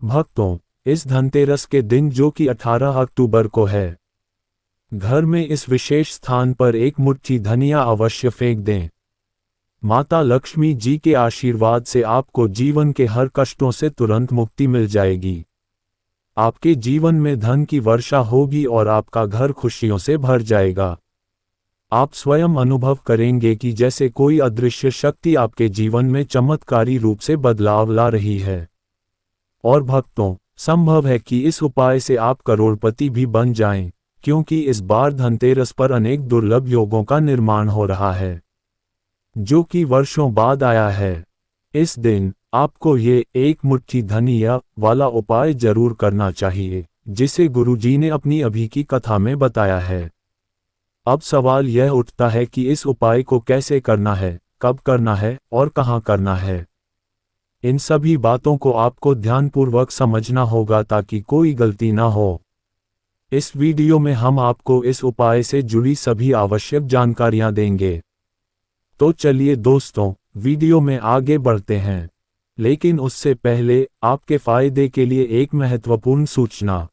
भक्तों, इस धनतेरस के दिन जो कि 18 अक्टूबर को है, घर में इस विशेष स्थान पर एक मुट्ठी धनिया अवश्य फेंक दें। माता लक्ष्मी जी के आशीर्वाद से आपको जीवन के हर कष्टों से तुरंत मुक्ति मिल जाएगी। आपके जीवन में धन की वर्षा होगी और आपका घर खुशियों से भर जाएगा। आप स्वयं अनुभव करेंगे कि जैसे कोई अदृश्य शक्ति आपके जीवन में चमत्कारी रूप से बदलाव ला रही है। और भक्तों, संभव है कि इस उपाय से आप करोड़पति भी बन जाएं, क्योंकि इस बार धनतेरस पर अनेक दुर्लभ योगों का निर्माण हो रहा है, जो कि वर्षों बाद आया है। इस दिन आपको ये एक मुट्ठी धनिया वाला उपाय जरूर करना चाहिए, जिसे गुरुजी ने अपनी अभी की कथा में बताया है। अब सवाल यह उठता है कि इस उपाय को कैसे करना है, कब करना है और कहाँ करना है। इन सभी बातों को आपको ध्यानपूर्वक समझना होगा ताकि कोई गलती ना हो। इस वीडियो में हम आपको इस उपाय से जुड़ी सभी आवश्यक जानकारियां देंगे। तो चलिए दोस्तों, वीडियो में आगे बढ़ते हैं। लेकिन उससे पहले आपके फायदे के लिए एक महत्वपूर्ण सूचना।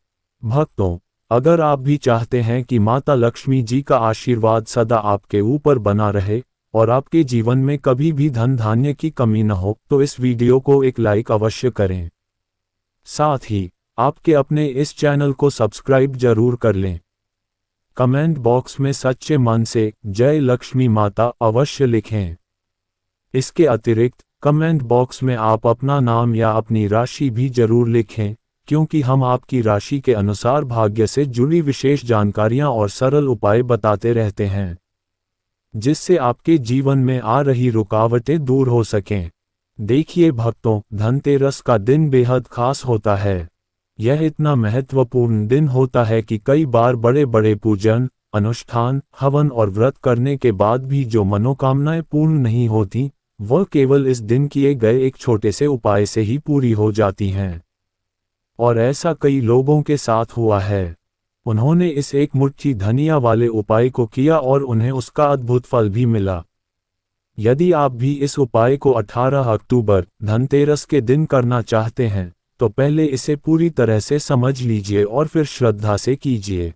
भक्तों, अगर आप भी चाहते हैं कि माता लक्ष्मी जी का आशीर्वाद सदा आपके ऊपर बना रहे और आपके जीवन में कभी भी धन धान्य की कमी न हो, तो इस वीडियो को एक लाइक अवश्य करें। साथ ही आपके अपने इस चैनल को सब्सक्राइब जरूर कर लें। कमेंट बॉक्स में सच्चे मन से जय लक्ष्मी माता अवश्य लिखें। इसके अतिरिक्त कमेंट बॉक्स में आप अपना नाम या अपनी राशि भी जरूर लिखें, क्योंकि हम आपकी राशि के अनुसार भाग्य से जुड़ी विशेष जानकारियां और सरल उपाय बताते रहते हैं, जिससे आपके जीवन में आ रही रुकावटें दूर हो सकें। देखिए भक्तों, धनतेरस का दिन बेहद खास होता है। यह इतना महत्वपूर्ण दिन होता है कि कई बार बड़े बड़े पूजन, अनुष्ठान, हवन और व्रत करने के बाद भी जो मनोकामनाएं पूर्ण नहीं होती, वह केवल इस दिन किए गए एक छोटे से उपाय से ही पूरी हो जाती हैं। और ऐसा कई लोगों के साथ हुआ है। उन्होंने इस एक मुट्ठी धनिया वाले उपाय को किया और उन्हें उसका अद्भुत फल भी मिला। यदि आप भी इस उपाय को 18 अक्टूबर धनतेरस के दिन करना चाहते हैं, तो पहले इसे पूरी तरह से समझ लीजिए और फिर श्रद्धा से कीजिए।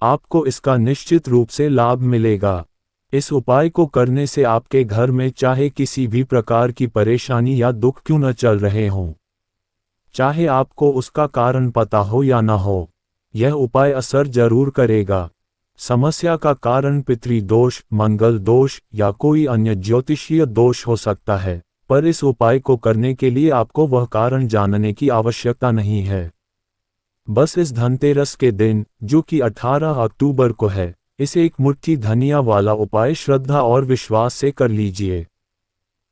आपको इसका निश्चित रूप से लाभ मिलेगा। इस उपाय को करने से आपके घर में चाहे किसी भी प्रकार की परेशानी या दुख क्यों न चल रहे हों, चाहे आपको उसका कारण पता हो या न हो, यह उपाय असर जरूर करेगा। समस्या का कारण पितृदोष, मंगल दोष या कोई अन्य ज्योतिषीय दोष हो सकता है, पर इस उपाय को करने के लिए आपको वह कारण जानने की आवश्यकता नहीं है। बस इस धनतेरस के दिन, जो कि 18 अक्टूबर को है, इस एक मुट्ठी धनिया वाला उपाय श्रद्धा और विश्वास से कर लीजिए।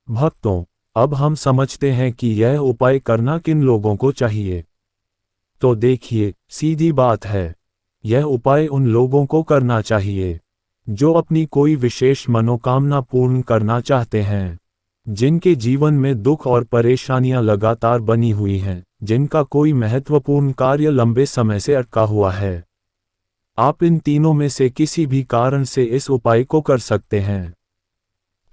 भक्तों, अब हम समझते हैं कि यह उपाय करना किन लोगों को चाहिए। तो देखिए, सीधी बात है, यह उपाय उन लोगों को करना चाहिए जो अपनी कोई विशेष मनोकामना पूर्ण करना चाहते हैं, जिनके जीवन में दुख और परेशानियां लगातार बनी हुई हैं, जिनका कोई महत्वपूर्ण कार्य लंबे समय से अटका हुआ है। आप इन तीनों में से किसी भी कारण से इस उपाय को कर सकते हैं।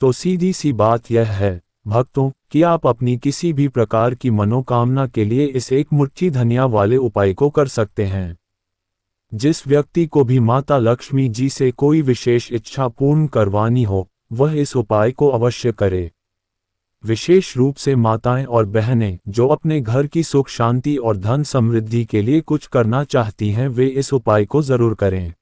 तो सीधी सी बात यह है भक्तों, कि आप अपनी किसी भी प्रकार की मनोकामना के लिए इस एक मुट्ठी धनिया वाले उपाय को कर सकते हैं। जिस व्यक्ति को भी माता लक्ष्मी जी से कोई विशेष इच्छा पूर्ण करवानी हो, वह इस उपाय को अवश्य करे। विशेष रूप से माताएं और बहनें जो अपने घर की सुख शांति और धन समृद्धि के लिए कुछ करना चाहती हैं, वे इस उपाय को जरूर करें।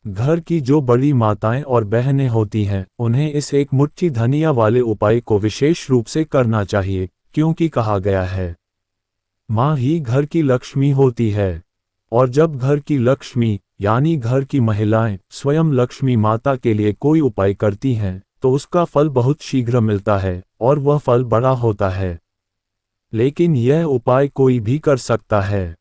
घर की जो बड़ी माताएं और बहनें होती हैं, उन्हें इस एक मुट्ठी धनिया वाले उपाय को विशेष रूप से करना चाहिए, क्योंकि कहा गया है, माँ ही घर की लक्ष्मी होती है। और जब घर की लक्ष्मी यानी घर की महिलाएं स्वयं लक्ष्मी माता के लिए कोई उपाय करती हैं, तो उसका फल बहुत शीघ्र मिलता है और वह फल बड़ा होता है। लेकिन यह उपाय कोई भी कर सकता है,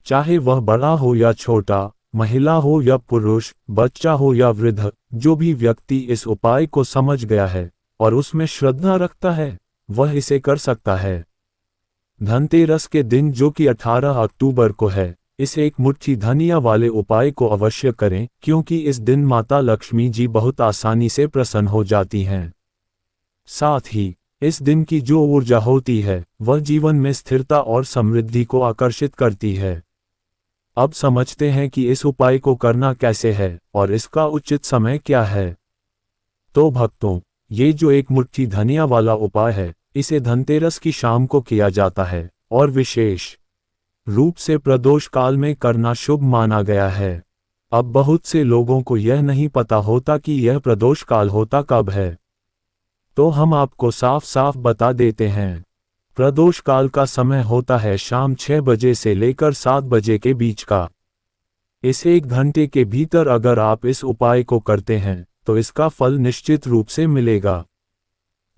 चाहे वह बड़ा हो या छोटा, महिला हो या पुरुष, बच्चा हो या वृद्ध। जो भी व्यक्ति इस उपाय को समझ गया है और उसमें श्रद्धा रखता है, वह इसे कर सकता है। धनतेरस के दिन, जो कि 18 अक्टूबर को है, इस एक मुट्ठी धनिया वाले उपाय को अवश्य करें, क्योंकि इस दिन माता लक्ष्मी जी बहुत आसानी से प्रसन्न हो जाती हैं। साथ ही इस दिन की जो ऊर्जा होती है वह जीवन में स्थिरता और समृद्धि को आकर्षित करती है। अब समझते हैं कि इस उपाय को करना कैसे है और इसका उचित समय क्या है। तो भक्तों, ये जो एक मुट्ठी धनिया वाला उपाय है, इसे धनतेरस की शाम को किया जाता है और विशेष रूप से प्रदोष काल में करना शुभ माना गया है। अब बहुत से लोगों को यह नहीं पता होता कि यह प्रदोष काल होता कब है, तो हम आपको साफ साफ बता देते हैं। प्रदोष काल का समय होता है शाम 6 बजे से लेकर 7 बजे के बीच का। इस 1 घंटे के भीतर अगर आप इस उपाय को करते हैं तो इसका फल निश्चित रूप से मिलेगा।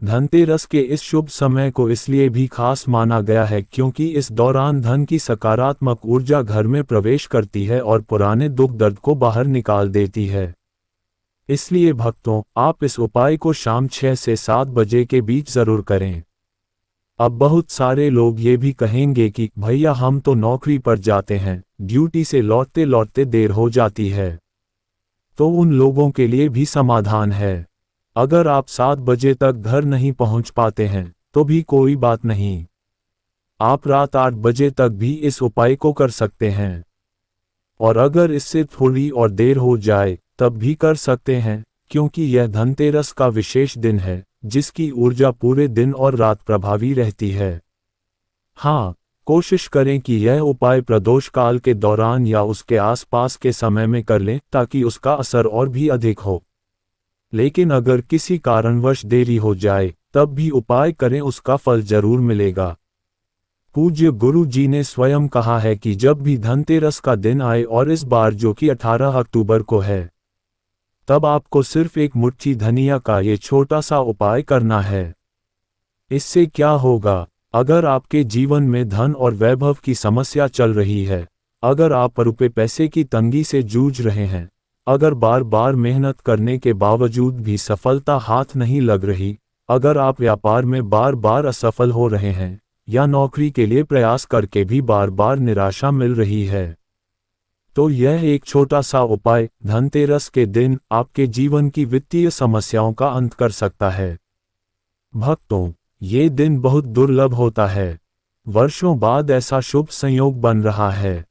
धनतेरस के इस शुभ समय को इसलिए भी खास माना गया है क्योंकि इस दौरान धन की सकारात्मक ऊर्जा घर में प्रवेश करती है और पुराने दुख दर्द को बाहर निकाल देती है। इसलिए भक्तों, आप इस उपाय को शाम 6 से 7 बजे के बीच जरूर करें। अब बहुत सारे लोग ये भी कहेंगे कि भैया हम तो नौकरी पर जाते हैं, ड्यूटी से लौटते लौटते देर हो जाती है। तो उन लोगों के लिए भी समाधान है। अगर आप 7 बजे तक घर नहीं पहुंच पाते हैं तो भी कोई बात नहीं, आप रात 8 बजे तक भी इस उपाय को कर सकते हैं। और अगर इससे थोड़ी और देर हो जाए तब भी कर सकते हैं, क्योंकि यह धनतेरस का विशेष दिन है जिसकी ऊर्जा पूरे दिन और रात प्रभावी रहती है। हाँ, कोशिश करें कि यह उपाय प्रदोष काल के दौरान या उसके आसपास के समय में कर लें ताकि उसका असर और भी अधिक हो। लेकिन अगर किसी कारणवश देरी हो जाए तब भी उपाय करें, उसका फल जरूर मिलेगा। पूज्य गुरु जी ने स्वयं कहा है कि जब भी धनतेरस का दिन आए, और इस बार जो कि 18 अक्टूबर को है, तब आपको सिर्फ एक मुट्ठी धनिया का ये छोटा सा उपाय करना है। इससे क्या होगा? अगर आपके जीवन में धन और वैभव की समस्या चल रही है, अगर आप रुपए पैसे की तंगी से जूझ रहे हैं, अगर बार बार मेहनत करने के बावजूद भी सफलता हाथ नहीं लग रही, अगर आप व्यापार में बार बार असफल हो रहे हैं या नौकरी के लिए प्रयास करके भी बार बार निराशा मिल रही है, तो यह एक छोटा सा उपाय धनतेरस के दिन आपके जीवन की वित्तीय समस्याओं का अंत कर सकता है। भक्तों, ये दिन बहुत दुर्लभ होता है। वर्षों बाद ऐसा शुभ संयोग बन रहा है।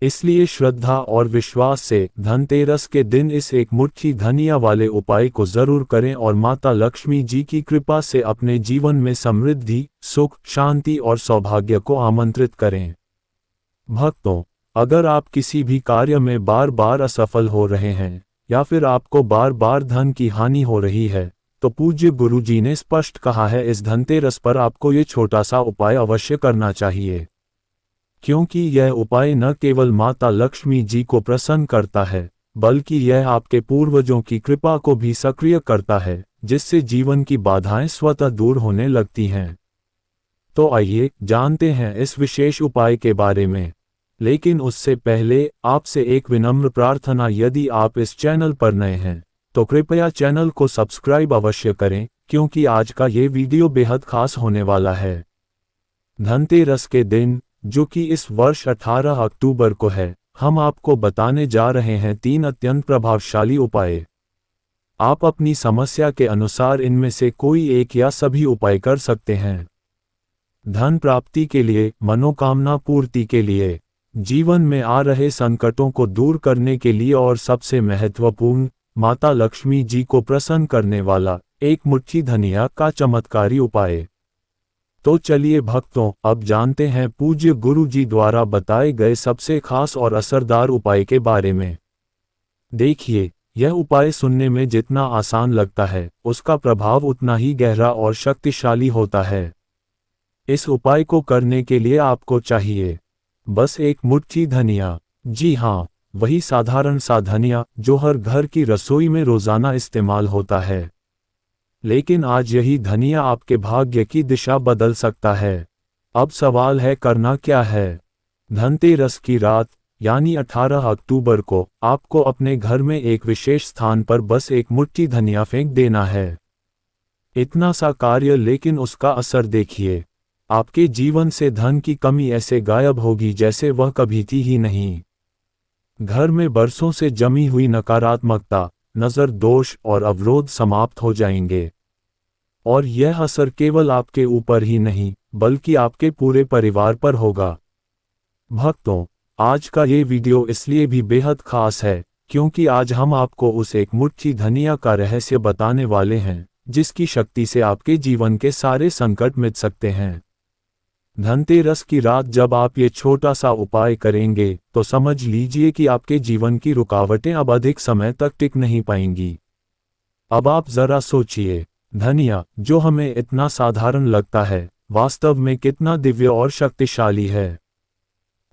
इसलिए श्रद्धा और विश्वास से धनतेरस के दिन इस एक मुट्ठी धनिया वाले उपाय को जरूर करें और माता लक्ष्मी जी की कृपा से अपने जीवन में समृद्धि, सुख, शांति और सौभाग्य को आमंत्रित करें। भक्तों, अगर आप किसी भी कार्य में बार बार असफल हो रहे हैं या फिर आपको बार बार धन की हानि हो रही है, तो पूज्य गुरु जी ने स्पष्ट कहा है इस धनतेरस पर आपको ये छोटा सा उपाय अवश्य करना चाहिए, क्योंकि यह उपाय न केवल माता लक्ष्मी जी को प्रसन्न करता है, बल्कि यह आपके पूर्वजों की कृपा को भी सक्रिय करता है, जिससे जीवन की बाधाएं स्वतः दूर होने लगती हैं। तो आइए जानते हैं इस विशेष उपाय के बारे में। लेकिन उससे पहले आपसे एक विनम्र प्रार्थना, यदि आप इस चैनल पर नए हैं तो कृपया चैनल को सब्सक्राइब अवश्य करें, क्योंकि आज का ये वीडियो बेहद खास होने वाला है। धनतेरस के दिन, जो कि इस वर्ष 18 अक्टूबर को है, हम आपको बताने जा रहे हैं 3 अत्यंत प्रभावशाली उपाय। आप अपनी समस्या के अनुसार इनमें से कोई एक या सभी उपाय कर सकते हैं। धन प्राप्ति के लिए, मनोकामना पूर्ति के लिए, जीवन में आ रहे संकटों को दूर करने के लिए और सबसे महत्वपूर्ण, माता लक्ष्मी जी को प्रसन्न करने वाला एक मुट्ठी धनिया का चमत्कारी उपाय। तो चलिए भक्तों, अब जानते हैं पूज्य गुरु जी द्वारा बताए गए सबसे खास और असरदार उपाय के बारे में। देखिए, यह उपाय सुनने में जितना आसान लगता है, उसका प्रभाव उतना ही गहरा और शक्तिशाली होता है। इस उपाय को करने के लिए आपको चाहिए बस एक मुट्ठी धनिया। जी हाँ, वही साधारण सा धनिया जो हर घर की रसोई में रोजाना इस्तेमाल होता है। लेकिन आज यही धनिया आपके भाग्य की दिशा बदल सकता है। अब सवाल है, करना क्या है? धनतेरस की रात यानी 18 अक्टूबर को आपको अपने घर में एक विशेष स्थान पर बस एक मुट्ठी धनिया फेंक देना है। इतना सा कार्य, लेकिन उसका असर देखिए। आपके जीवन से धन की कमी ऐसे गायब होगी जैसे वह कभी थी ही नहीं। घर में बरसों से जमी हुई नकारात्मकता, नजर दोष और अवरोध समाप्त हो जाएंगे। और यह असर केवल आपके ऊपर ही नहीं बल्कि आपके पूरे परिवार पर होगा। भक्तों, आज का ये वीडियो इसलिए भी बेहद खास है क्योंकि आज हम आपको उस एक मुट्ठी धनिया का रहस्य बताने वाले हैं जिसकी शक्ति से आपके जीवन के सारे संकट मिट सकते हैं। धनतेरस की रात जब आप ये छोटा सा उपाय करेंगे तो समझ लीजिए कि आपके जीवन की रुकावटें अब अधिक समय तक टिक नहीं पाएंगी। अब आप जरा सोचिए, धनिया जो हमें इतना साधारण लगता है वास्तव में कितना दिव्य और शक्तिशाली है।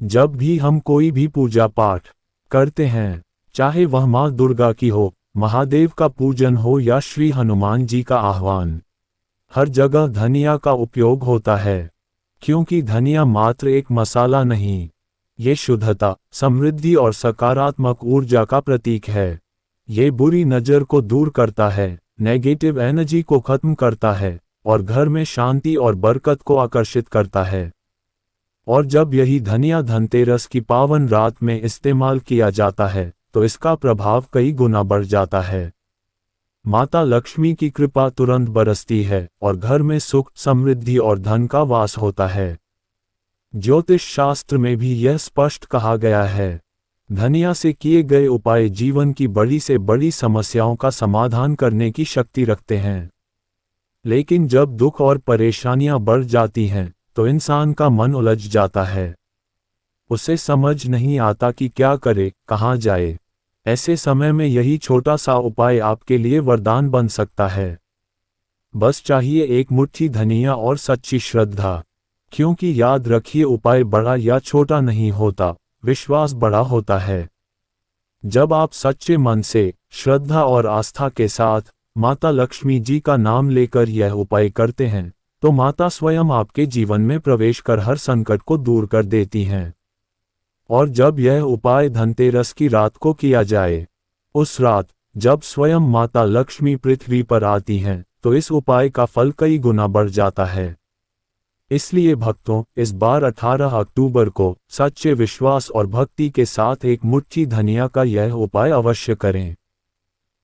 जब भी हम कोई भी पूजा पाठ करते हैं, चाहे वह माँ दुर्गा की हो, महादेव का पूजन हो या श्री हनुमान जी का आह्वान, हर जगह धनिया का उपयोग होता है। क्योंकि धनिया मात्र एक मसाला नहीं, ये शुद्धता, समृद्धि और सकारात्मक ऊर्जा का प्रतीक है। ये बुरी नज़र को दूर करता है, नेगेटिव एनर्जी को खत्म करता है और घर में शांति और बरकत को आकर्षित करता है। और जब यही धनिया धनतेरस की पावन रात में इस्तेमाल किया जाता है तो इसका प्रभाव कई गुना बढ़ जाता है। माता लक्ष्मी की कृपा तुरंत बरसती है और घर में सुख, समृद्धि और धन का वास होता है। ज्योतिष शास्त्र में भी यह स्पष्ट कहा गया है, धनिया से किए गए उपाय जीवन की बड़ी से बड़ी समस्याओं का समाधान करने की शक्ति रखते हैं। लेकिन जब दुख और परेशानियां बढ़ जाती हैं तो इंसान का मन उलझ जाता है। उसे समझ नहीं आता कि क्या करे, कहाँ जाए। ऐसे समय में यही छोटा सा उपाय आपके लिए वरदान बन सकता है। बस चाहिए एक मुट्ठी धनिया और सच्ची श्रद्धा। क्योंकि याद रखिए, उपाय बड़ा या छोटा नहीं होता, विश्वास बड़ा होता है। जब आप सच्चे मन से, श्रद्धा और आस्था के साथ माता लक्ष्मी जी का नाम लेकर यह उपाय करते हैं तो माता स्वयं आपके जीवन में प्रवेश कर हर संकट को दूर कर देती हैं। और जब यह उपाय धनतेरस की रात को किया जाए, उस रात जब स्वयं माता लक्ष्मी पृथ्वी पर आती हैं, तो इस उपाय का फल कई गुना बढ़ जाता है। इसलिए भक्तों, इस बार 18 अक्टूबर को सच्चे विश्वास और भक्ति के साथ एक मुट्ठी धनिया का यह उपाय अवश्य करें।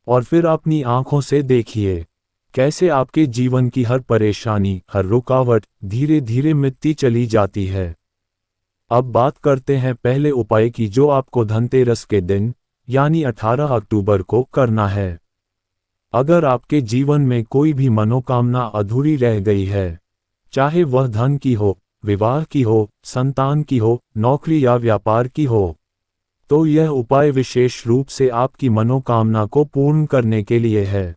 और फिर अपनी आंखों से देखिए कैसे आपके जीवन की हर परेशानी, हर रुकावट धीरे धीरे मिटती चली जाती है। अब बात करते हैं पहले उपाय की जो आपको धनतेरस के दिन यानी 18 अक्टूबर को करना है। अगर आपके जीवन में कोई भी मनोकामना अधूरी रह गई है, चाहे वह धन की हो, विवाह की हो, संतान की हो, नौकरी या व्यापार की हो, तो यह उपाय विशेष रूप से आपकी मनोकामना को पूर्ण करने के लिए है।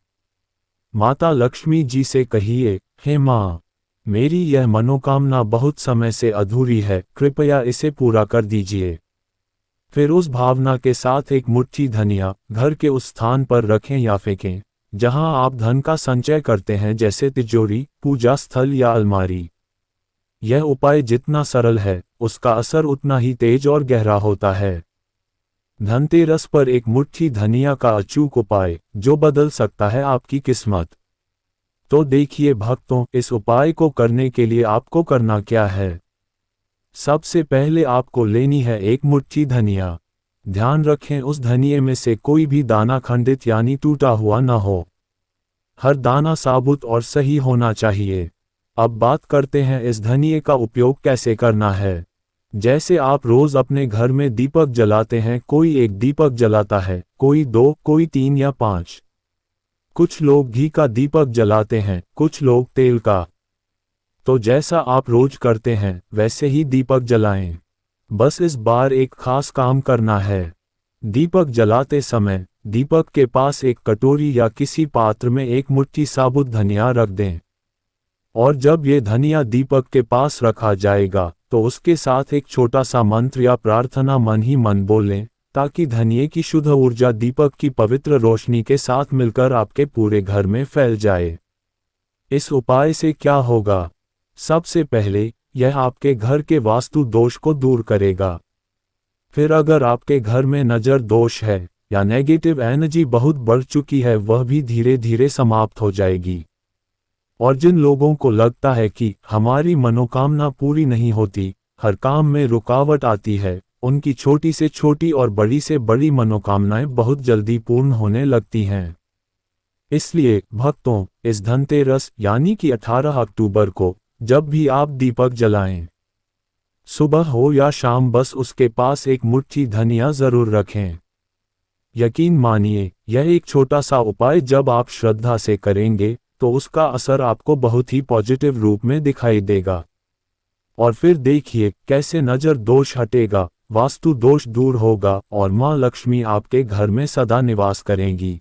माता लक्ष्मी जी से कहिए, हे माँ, मेरी यह मनोकामना बहुत समय से अधूरी है, कृपया इसे पूरा कर दीजिए। फिर उस भावना के साथ एक मुट्ठी धनिया घर के उस स्थान पर रखें या फेंकें जहां आप धन का संचय करते हैं, जैसे तिजोरी, पूजा स्थल या अलमारी। यह उपाय जितना सरल है, उसका असर उतना ही तेज और गहरा होता है। धनतेरस पर एक मुट्ठी धनिया का अचूक उपाय जो बदल सकता है आपकी किस्मत। तो देखिए भक्तों, इस उपाय को करने के लिए आपको करना क्या है। सबसे पहले आपको लेनी है एक मुट्ठी धनिया। ध्यान रखें, उस धनिये में से कोई भी दाना खंडित यानी टूटा हुआ न हो। हर दाना साबुत और सही होना चाहिए। अब बात करते हैं इस धनिये का उपयोग कैसे करना है। जैसे आप रोज अपने घर में दीपक जलाते हैं, कोई एक दीपक जलाता है, कोई 2, कोई 3 या 5। कुछ लोग घी का दीपक जलाते हैं, कुछ लोग तेल का। तो जैसा आप रोज करते हैं वैसे ही दीपक जलाएं। बस इस बार एक खास काम करना है। दीपक जलाते समय दीपक के पास एक कटोरी या किसी पात्र में एक मुट्ठी साबुत धनिया रख दें। और जब ये धनिया दीपक के पास रखा जाएगा तो उसके साथ एक छोटा सा मंत्र या प्रार्थना मन ही मन बोलें, ताकि धनिये की शुद्ध ऊर्जा दीपक की पवित्र रोशनी के साथ मिलकर आपके पूरे घर में फैल जाए। इस उपाय से क्या होगा? सबसे पहले यह आपके घर के वास्तु दोष को दूर करेगा। फिर अगर आपके घर में नज़र दोष है या नेगेटिव एनर्जी बहुत बढ़ चुकी है, वह भी धीरे धीरे समाप्त हो जाएगी। और जिन लोगों को लगता है कि हमारी मनोकामना पूरी नहीं होती, हर काम में रुकावट आती है, उनकी छोटी से छोटी और बड़ी से बड़ी मनोकामनाएं बहुत जल्दी पूर्ण होने लगती हैं। इसलिए भक्तों, इस धनतेरस यानी कि 18 अक्टूबर को जब भी आप दीपक जलाएं, सुबह हो या शाम, बस उसके पास एक मुट्ठी धनिया जरूर रखें। यकीन मानिए, यह एक छोटा सा उपाय जब आप श्रद्धा से करेंगे तो उसका असर आपको बहुत ही पॉजिटिव रूप में दिखाई देगा। और फिर देखिए कैसे नजर दोष हटेगा, वास्तु दोष दूर होगा और माँ लक्ष्मी आपके घर में सदा निवास करेंगी।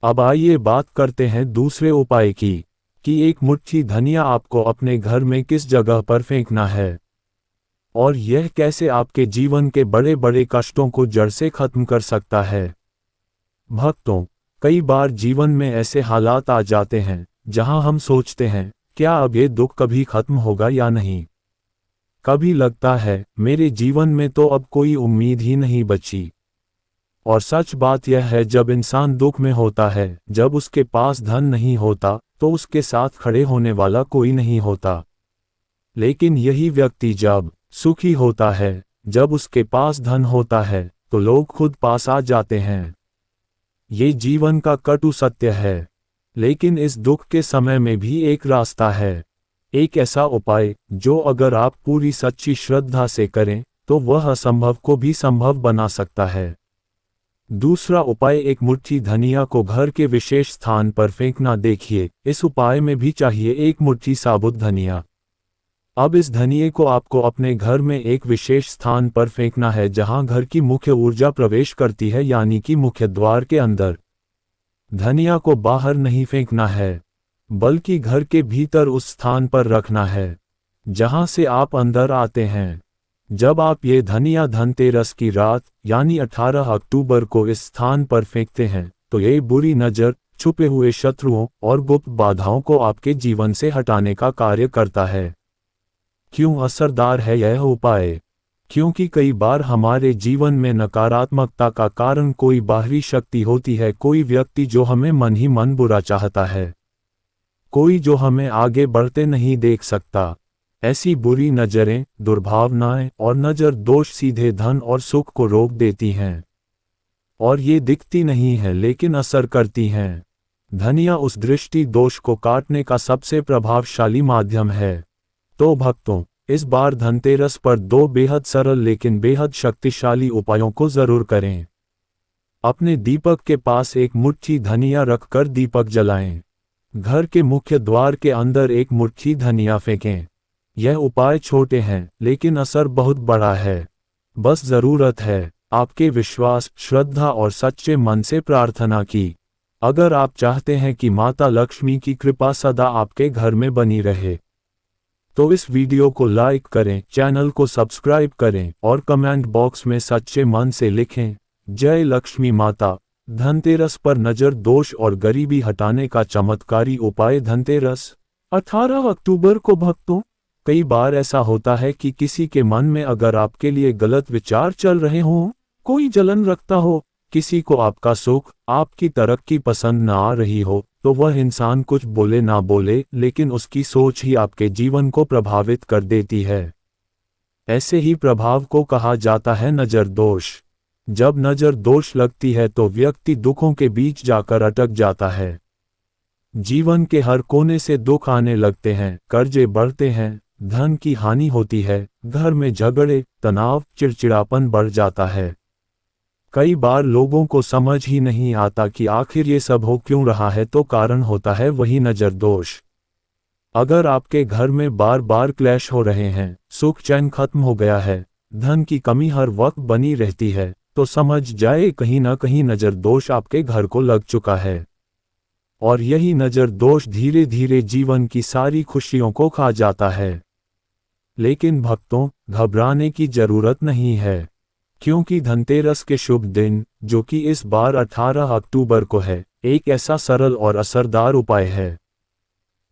अब आइए बात करते हैं दूसरे उपाय की, कि एक मुट्ठी धनिया आपको अपने घर में किस जगह पर फेंकना है और यह कैसे आपके जीवन के बड़े बड़े कष्टों को जड़ से खत्म कर सकता है। भक्तों, कई बार जीवन में ऐसे हालात आ जाते हैं जहां हम सोचते हैं, क्या अब ये दुख कभी खत्म होगा या नहीं। कभी लगता है मेरे जीवन में तो अब कोई उम्मीद ही नहीं बची। और सच बात यह है, जब इंसान दुख में होता है, जब उसके पास धन नहीं होता, तो उसके साथ खड़े होने वाला कोई नहीं होता। लेकिन यही व्यक्ति जब सुखी होता है, जब उसके पास धन होता है, तो लोग खुद पास आ जाते हैं। ये जीवन का कटु सत्य है। लेकिन इस दुख के समय में भी एक रास्ता है, एक ऐसा उपाय जो अगर आप पूरी सच्ची श्रद्धा से करें तो वह असंभव को भी संभव बना सकता है। दूसरा उपाय, एक मुट्ठी धनिया को घर के विशेष स्थान पर फेंकना। देखिए, इस उपाय में भी चाहिए एक मुट्ठी साबुत धनिया। अब इस धनिये को आपको अपने घर में एक विशेष स्थान पर फेंकना है जहां घर की मुख्य ऊर्जा प्रवेश करती है, यानी कि मुख्य द्वार के अंदर। धनिया को बाहर नहीं फेंकना है, बल्कि घर के भीतर उस स्थान पर रखना है जहां से आप अंदर आते हैं। जब आप ये धनिया धनतेरस की रात यानी 18 अक्टूबर को इस स्थान पर फेंकते हैं तो ये बुरी नज़र, छुपे हुए शत्रुओं और गुप्त बाधाओं को आपके जीवन से हटाने का कार्य करता है। क्यों असरदार है यह उपाय? क्योंकि कई बार हमारे जीवन में नकारात्मकता का कारण कोई बाहरी शक्ति होती है, कोई व्यक्ति जो हमें मन ही मन बुरा चाहता है, कोई जो हमें आगे बढ़ते नहीं देख सकता। ऐसी बुरी नज़रें, दुर्भावनाएं और नज़र दोष सीधे धन और सुख को रोक देती हैं। और ये दिखती नहीं है लेकिन असर करती हैं। धनिया उस दृष्टि दोष को काटने का सबसे प्रभावशाली माध्यम है। तो भक्तों, इस बार धनतेरस पर दो बेहद सरल लेकिन बेहद शक्तिशाली उपायों को जरूर करें। अपने दीपक के पास एक मुट्ठी धनिया रखकर दीपक जलाएं। घर के मुख्य द्वार के अंदर एक मुट्ठी धनिया फेंकें। यह उपाय छोटे हैं लेकिन असर बहुत बड़ा है। बस जरूरत है आपके विश्वास, श्रद्धा और सच्चे मन से प्रार्थना की। अगर आप चाहते हैं कि माता लक्ष्मी की कृपा सदा आपके घर में बनी रहे तो इस वीडियो को लाइक करें, चैनल को सब्सक्राइब करें और कमेंट बॉक्स में सच्चे मन से लिखें, जय लक्ष्मी माता। धनतेरस पर नजर दोष और गरीबी हटाने का चमत्कारी उपाय। धनतेरस 18 अक्टूबर को भक्तों, कई बार ऐसा होता है कि किसी के मन में अगर आपके लिए गलत विचार चल रहे हों, कोई जलन रखता हो, किसी को आपका सुख, आपकी तरक्की पसंद ना आ रही हो, तो वह इंसान कुछ बोले ना बोले लेकिन उसकी सोच ही आपके जीवन को प्रभावित कर देती है। ऐसे ही प्रभाव को कहा जाता है नजर दोष। जब नजर दोष लगती है तो व्यक्ति दुखों के बीच जाकर अटक जाता है। जीवन के हर कोने से दुख आने लगते हैं, कर्जे बढ़ते हैं, धन की हानि होती है, घर में झगड़े, तनाव, चिड़चिड़ापन बढ़ जाता है। कई बार लोगों को समझ ही नहीं आता कि आखिर ये सब हो क्यों रहा है, तो कारण होता है वही नजर दोष। अगर आपके घर में बार बार क्लैश हो रहे हैं, सुख चैन खत्म हो गया है, धन की कमी हर वक्त बनी रहती है, तो समझ जाए कहीं ना कहीं नजर दोष आपके घर को लग चुका है। और यही नजर दोष धीरे धीरे जीवन की सारी खुशियों को खा जाता है। लेकिन भक्तों, घबराने की जरूरत नहीं है, क्योंकि धनतेरस के शुभ दिन, जो कि इस बार 18 अक्टूबर को है, एक ऐसा सरल और असरदार उपाय है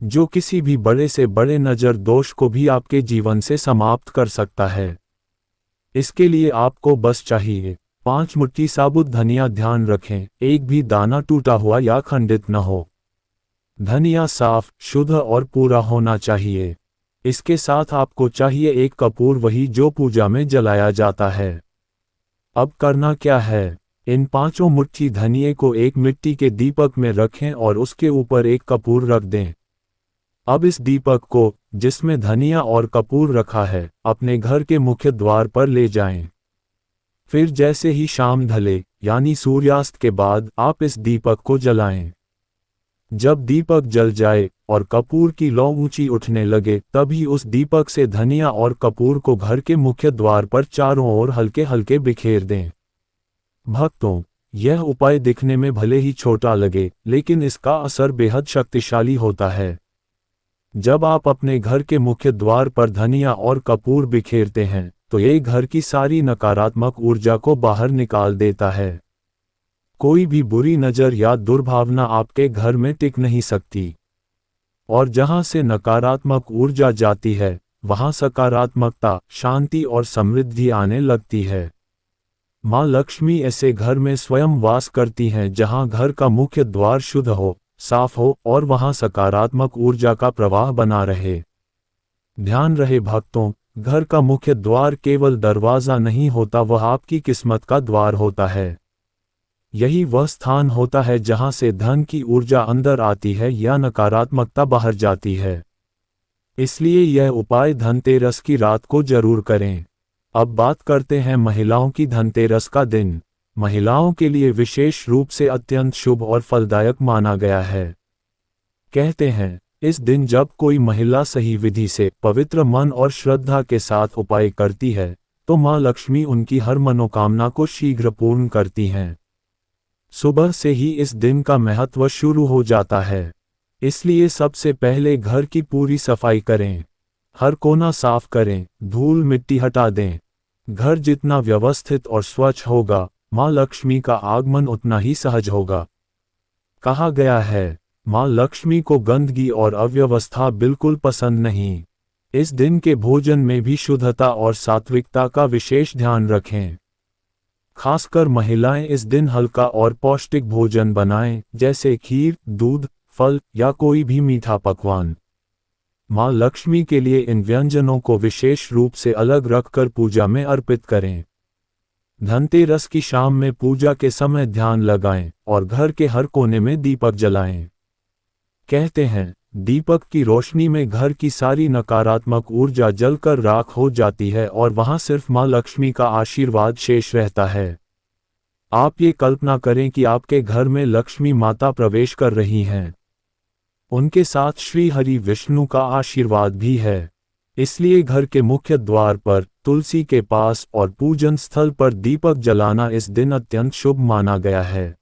जो किसी भी बड़े से बड़े नजर दोष को भी आपके जीवन से समाप्त कर सकता है। इसके लिए आपको बस चाहिए 5 मुट्ठी साबुत धनिया। ध्यान रखें, एक भी दाना टूटा हुआ या खंडित न हो। धनिया साफ, शुद्ध और पूरा होना चाहिए। इसके साथ आपको चाहिए एक कपूर, वही जो पूजा में जलाया जाता है। अब करना क्या है? इन 5 मुट्ठी धनिये को एक मिट्टी के दीपक में रखें और उसके ऊपर एक कपूर रख दें। अब इस दीपक को, जिसमें धनिया और कपूर रखा है, अपने घर के मुख्य द्वार पर ले जाएं। फिर जैसे ही शाम ढले, यानी सूर्यास्त के बाद, आप इस दीपक को जलाएं। जब दीपक जल जाए और कपूर की लौ ऊंची उठने लगे, तभी उस दीपक से धनिया और कपूर को घर के मुख्य द्वार पर चारों ओर हल्के हल्के बिखेर दें। भक्तों, यह उपाय दिखने में भले ही छोटा लगे, लेकिन इसका असर बेहद शक्तिशाली होता है। जब आप अपने घर के मुख्य द्वार पर धनिया और कपूर बिखेरते हैं, तो ये घर की सारी नकारात्मक ऊर्जा को बाहर निकाल देता है। कोई भी बुरी नज़र या दुर्भावना आपके घर में टिक नहीं सकती। और जहां से नकारात्मक ऊर्जा जाती है, वहां सकारात्मकता, शांति और समृद्धि आने लगती है। माँ लक्ष्मी ऐसे घर में स्वयं वास करती हैं जहां घर का मुख्य द्वार शुद्ध हो, साफ हो और वहां सकारात्मक ऊर्जा का प्रवाह बना रहे। ध्यान रहे भक्तों, घर का मुख्य द्वार केवल दरवाज़ा नहीं होता, वह आपकी किस्मत का द्वार होता है। यही वह स्थान होता है जहां से धन की ऊर्जा अंदर आती है या नकारात्मकता बाहर जाती है। इसलिए यह उपाय धनतेरस की रात को जरूर करें। अब बात करते हैं महिलाओं की धनतेरस का दिन। महिलाओं के लिए विशेष रूप से अत्यंत शुभ और फलदायक माना गया है। कहते हैं, इस दिन जब कोई महिला सही विधि से, पवित्र मन और श्रद्धा के साथ उपाय करती है, तो माँ लक्ष्मी उनकी हर मनोकामना को शीघ्र पूर्ण करती हैं। सुबह से ही इस दिन का महत्व शुरू हो जाता है। इसलिए सबसे पहले घर की पूरी सफाई करें। हर कोना साफ करें, धूल मिट्टी हटा दें। घर जितना व्यवस्थित और स्वच्छ होगा, माँ लक्ष्मी का आगमन उतना ही सहज होगा। कहा गया है, माँ लक्ष्मी को गंदगी और अव्यवस्था बिल्कुल पसंद नहीं। इस दिन के भोजन में भी शुद्धता और सात्विकता का विशेष ध्यान रखें। खासकर महिलाएं इस दिन हल्का और पौष्टिक भोजन बनाएं, जैसे खीर, दूध, फल या कोई भी मीठा पकवान। माँ लक्ष्मी के लिए इन व्यंजनों को विशेष रूप से अलग रखकर पूजा में अर्पित करें। धनतेरस की शाम में पूजा के समय ध्यान लगाएं और घर के हर कोने में दीपक जलाएं। कहते हैं, दीपक की रोशनी में घर की सारी नकारात्मक ऊर्जा जलकर राख हो जाती है और वहां सिर्फ माँ लक्ष्मी का आशीर्वाद शेष रहता है। आप ये कल्पना करें कि आपके घर में लक्ष्मी माता प्रवेश कर रही हैं। उनके साथ श्री हरि विष्णु का आशीर्वाद भी है। इसलिए घर के मुख्य द्वार पर, तुलसी के पास और पूजन स्थल पर दीपक जलाना इस दिन अत्यंत शुभ माना गया है।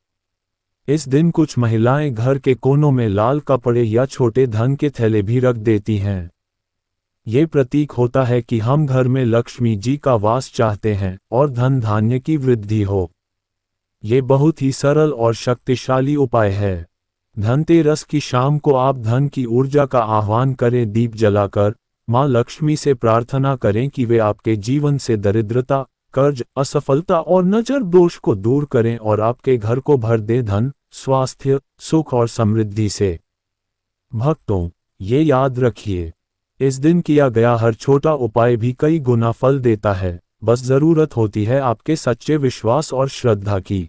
इस दिन कुछ महिलाएं घर के कोनों में लाल कपड़े या छोटे धन के थैले भी रख देती हैं। ये प्रतीक होता है कि हम घर में लक्ष्मी जी का वास चाहते हैं और धन धान्य की वृद्धि हो। ये बहुत ही सरल और शक्तिशाली उपाय है। धनतेरस की शाम को आप धन की ऊर्जा का आह्वान करें। दीप जलाकर माँ लक्ष्मी से प्रार्थना करें कि वे आपके जीवन से दरिद्रता, कर्ज, असफलता और नजर दोष को दूर करें और आपके घर को भर दे धन, स्वास्थ्य, सुख और समृद्धि से। भक्तों, ये याद रखिए, इस दिन किया गया हर छोटा उपाय भी कई गुना फल देता है। बस जरूरत होती है आपके सच्चे विश्वास और श्रद्धा की।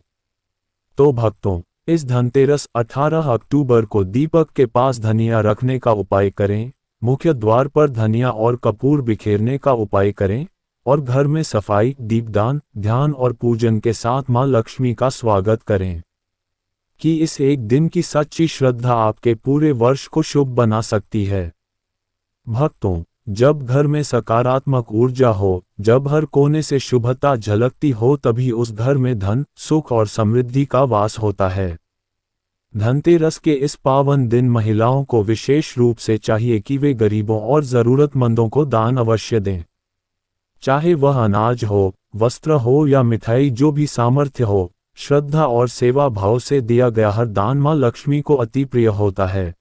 तो भक्तों, इस धनतेरस 18 अक्टूबर को दीपक के पास धनिया रखने का उपाय करें, मुख्य द्वार पर धनिया और कपूर बिखेरने का उपाय करें और घर में सफाई, दीपदान, ध्यान और पूजन के साथ माँ लक्ष्मी का स्वागत करें। कि इस एक दिन की सच्ची श्रद्धा आपके पूरे वर्ष को शुभ बना सकती है। भक्तों, जब घर में सकारात्मक ऊर्जा हो, जब हर कोने से शुभता झलकती हो, तभी उस घर में धन, सुख और समृद्धि का वास होता है। धनतेरस के इस पावन दिन महिलाओं को विशेष रूप से चाहिए कि वे गरीबों और ज़रूरतमंदों को दान अवश्य दें। चाहे वह अनाज हो, वस्त्र हो या मिठाई, जो भी सामर्थ्य हो, श्रद्धा और सेवा भाव से दिया गया हर दान माँ लक्ष्मी को अति प्रिय होता है।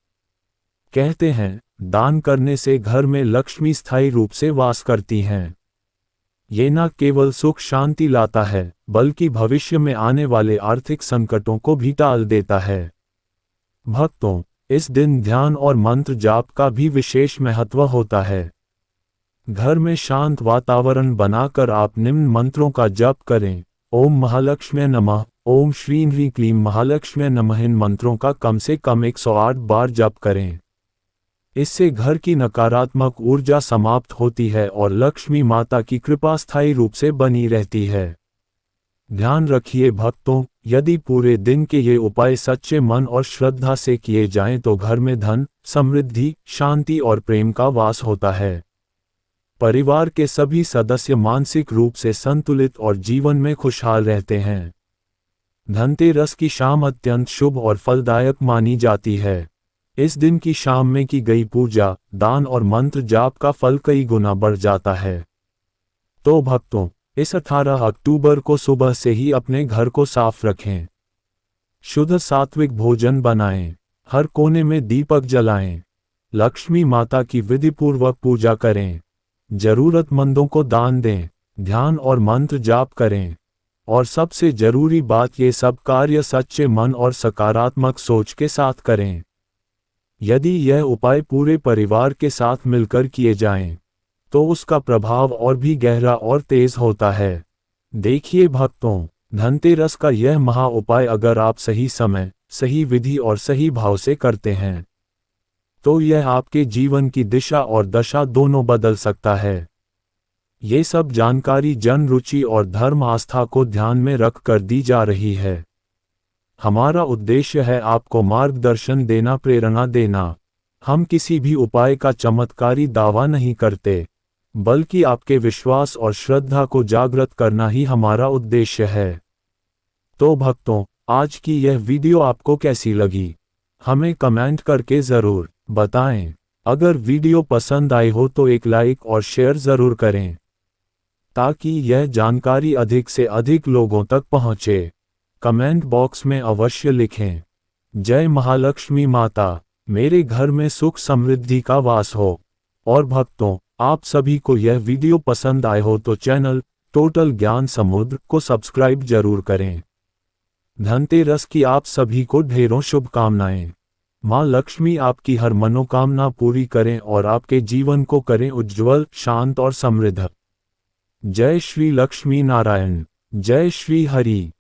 कहते हैं, दान करने से घर में लक्ष्मी स्थायी रूप से वास करती हैं। ये न केवल सुख शांति लाता है, बल्कि भविष्य में आने वाले आर्थिक संकटों को भी टाल देता है। भक्तों, इस दिन ध्यान और मंत्र जाप का भी विशेष महत्व होता है। घर में शांत वातावरण बनाकर आप निम्न मंत्रों का जप करें। ओम महालक्ष्म्यै नमः, ओम श्रीं ह्रीं क्लीं महालक्ष्म्यै नमः इन मंत्रों का कम से कम 108 बार जप करें। इससे घर की नकारात्मक ऊर्जा समाप्त होती है और लक्ष्मी माता की कृपा स्थायी रूप से बनी रहती है। ध्यान रखिए भक्तों, यदि पूरे दिन के ये उपाय सच्चे मन और श्रद्धा से किए जाएं तो घर में धन, समृद्धि, शांति और प्रेम का वास होता है। परिवार के सभी सदस्य मानसिक रूप से संतुलित और जीवन में खुशहाल रहते हैं। धनतेरस की शाम अत्यंत शुभ और फलदायक मानी जाती है। इस दिन की शाम में की गई पूजा, दान और मंत्र जाप का फल कई गुना बढ़ जाता है। तो भक्तों, इस 18 अक्टूबर को सुबह से ही अपने घर को साफ रखें। शुद्ध सात्विक भोजन बनाएं, हर कोने में दीपक जलाएं, लक्ष्मी माता की विधिपूर्वक पूजा करें, जरूरतमंदों को दान दें, ध्यान और मंत्र जाप करें, और सबसे जरूरी बात ये सब कार्य सच्चे मन और सकारात्मक सोच के साथ करें। यदि यह उपाय पूरे परिवार के साथ मिलकर किए जाएं, तो उसका प्रभाव और भी गहरा और तेज होता है। देखिए भक्तों, धनतेरस का यह महा उपाय अगर आप सही समय, सही विधि और सही भाव से करते हैं, तो यह आपके जीवन की दिशा और दशा दोनों बदल सकता है। ये सब जानकारी जन रुचि और धर्म आस्था को ध्यान में रख कर दी जा रही है। हमारा उद्देश्य है आपको मार्गदर्शन देना, प्रेरणा देना। हम किसी भी उपाय का चमत्कारी दावा नहीं करते, बल्कि आपके विश्वास और श्रद्धा को जागृत करना ही हमारा उद्देश्य है। तो भक्तों, आज की यह वीडियो आपको कैसी लगी, हमें कमेंट करके ज़रूर बताएं। अगर वीडियो पसंद आई हो तो एक लाइक और शेयर ज़रूर करें, ताकि यह जानकारी अधिक से अधिक लोगों तक पहुंचे। कमेंट बॉक्स में अवश्य लिखें, जय महालक्ष्मी माता, मेरे घर में सुख समृद्धि का वास हो। और भक्तों, आप सभी को यह वीडियो पसंद आए हो तो चैनल टोटल ज्ञान समुद्र को सब्सक्राइब जरूर करें। धनतेरस की आप सभी को ढेरों शुभकामनाएं। माँ लक्ष्मी आपकी हर मनोकामना पूरी करें और आपके जीवन को करें उज्ज्वल, शांत और समृद्ध। जय श्री लक्ष्मी नारायण, जय श्री हरि।